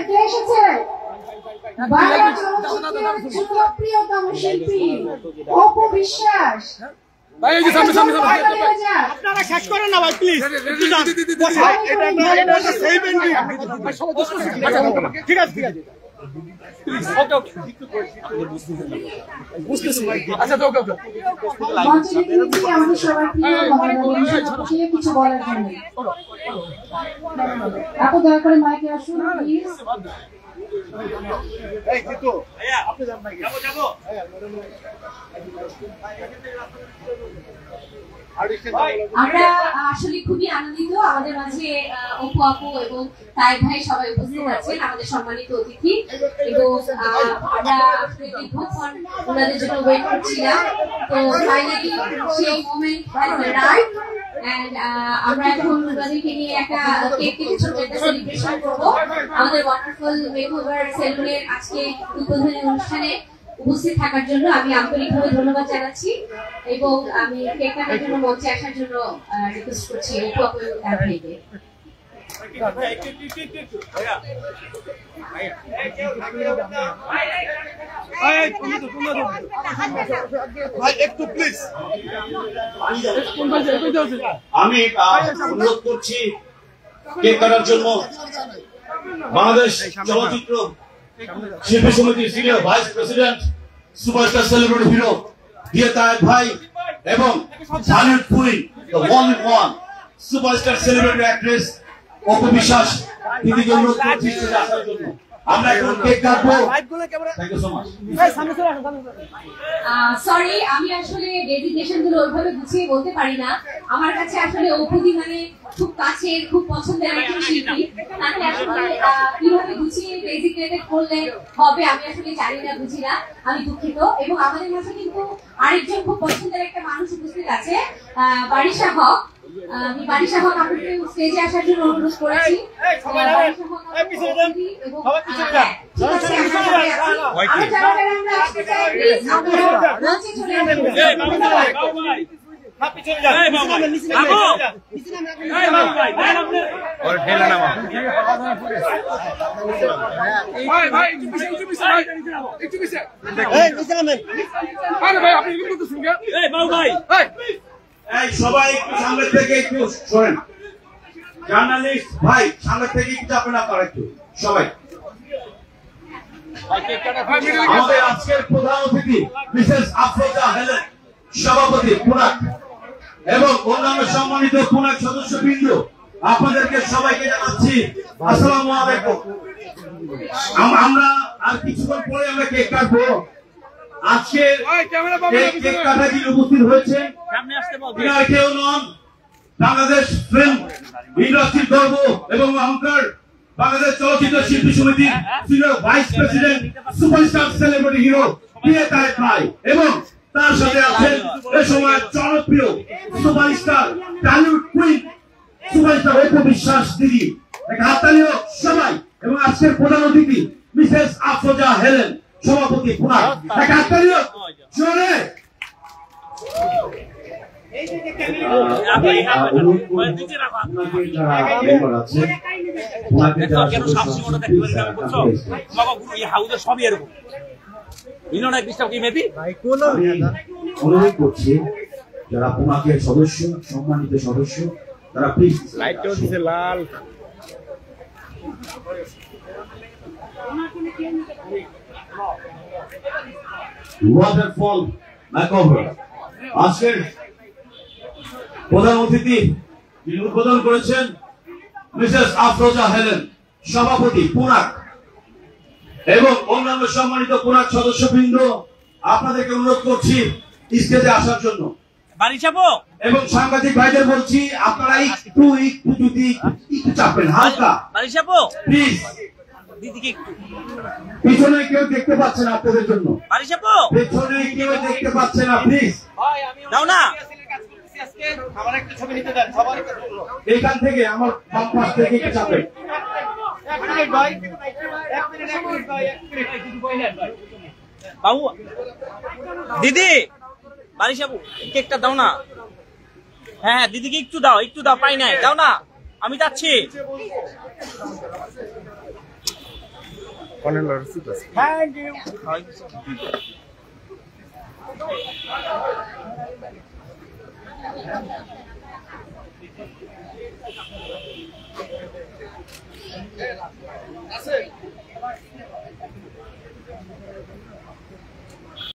কে এসেছে? প্রিয়তম শিল্পী অপু বিশ্বাস। আপনারা শেষ করেন না ভাই, প্লিজ। ঠিক আছে, ঠিক আছে। কিছু বলার জন্য আপু দয়া করে মাইকে আসুন প্লিজ। আমরা আসলে খুবই আনন্দিত, আমাদের মাঝে অপু আপু এবং তাই ভাই সবাই উপস্থিত আছেন, আমাদের সম্মানিত অতিথি। এবং আমরা দীর্ঘক্ষণ ওনাদের জন্য ওয়েট করছিলাম, তো ফাইনালি সেই মোমেন্ট রাইট। এন্ড আমরা এখন ওনাদেরকে নিয়ে একটা কেক কেটে ছোট একটা সেলিব্রেশন করবো। আমাদের ওয়াটারফল মেকওভার সেলুনের আজকে উদ্বোধনী অনুষ্ঠানে উপস্থিত থাকার জন্য আমি আন্তরিকভাবে ধন্যবাদ জানাচ্ছি এবং আমি কেক কাটার জন্য মঞ্চে আসার জন্য রিকোয়েস্ট করছি অপু আপু এবং তার ভাইকে। আমি অনুরোধ করছি কেক কাটার জন্য বাংলাদেশ চলচ্চিত্র শিল্পী সমিতির senior vice president superstar celebrity hero দিয়ে তায়েব ভাই এবং জানের queen the one in one superstar celebrity actress Apu Biswas দিদিকে অনুরোধ করছি আসার জন্য। আমরা এখন কেক কাটবো। Thank you so much. Sorry, আমি আসলে ডেজিগনেশন গুলো ওইভাবে গুছিয়ে বলতে পারি না। আমার কাছে আসলে অপুদি মানে খুব কাছের, খুব পছন্দের একজন শিল্পী। তাকে আসলে কিভাবে গুছিয়ে ডেজিগনেটেড করলে হবে আমি আসলে জানি না, বুঝি না, আমি দুঃখিত। এবং আমাদের মাঝে কিন্তু আরেকজন খুব পছন্দের একটা মানুষ উপস্থিত আছে, বারিশা হক। আমি বারিশা হক আপনাকে স্টেজে আসার জন্য অনুরোধ করেছি। সবাই একটু সামনে থেকে একটু শোনেন, জার্নালিস্ট ভাই সামনে থেকে একটু যাবেন আপনারা একটু সবাই। আমাদের আজকের প্রধান অতিথি মিসেস আফরোজা হেলেন, সভাপতি পুনাক এবং অন্যান্য সম্মানিত পুনাক সদস্যবৃন্দ, আপনাদেরকে সবাইকে জানাচ্ছি আসসালামু আলাইকুম। আমরা আর কিছুক্ষণ পরে আমরা কেক কাটবো। আজকে কেক কাটাতে উপস্থিত হয়েছে কেউ নন, বাংলাদেশ ফিল্ম ইন্ডাস্ট্রির গর্ব এবং অহংকার, বাংলাদেশ চলচ্চিত্র শিল্পী সমিতির senior vice president superstar celebrity hero দিয়ে তায়েব ভাই এবং তার সাথে আছেন এ সময় জনপ্রিয় superstar Tollywood queen superstar Apu Biswas দিদি। হাততালি হোক সবাই। এবং আজকের প্রধান অতিথি মিসেস আফরোজা হেলেন, সভাপতি পুনাক। হাততালি হোক জোরে। অনুরোধ করছি যারা পুনাকের সদস্য, সম্মানিত সদস্য, তারা প্লিজ লাল ওয়াটারফল মেকওভার আজকের প্রধান অতিথি যিনি উদ্বোধন করেছেন মিসেস আফরোজা হেলেন, সভাপতি পুনাক এবং অন্যান্য সম্মানিত পুনাক সদস্যবৃন্দ, আপনাদেরকে অনুরোধ করছি স্টেজে আসার জন্য। এবং সাংবাদিক ভাইদের বলছি আপনারা একটু যদি একটু চাপেন হালকা প্লিজ। পিছনে কেউ দেখতে পাচ্ছে না আপনাদের জন্য, পেছনে কেউ দেখতে পাচ্ছে না প্লিজ। আমার একটা ছবি নিতে দেন সবার এখান থেকে, আমার বাম পাশ থেকে একটু চাপেন। দিদি বারিশাবু কেকটা দাও না। হ্যাঁ দিদিকে একটু দাও, একটু দাও, পাই নাই, দাও না। আমি যাচ্ছি। Thank you.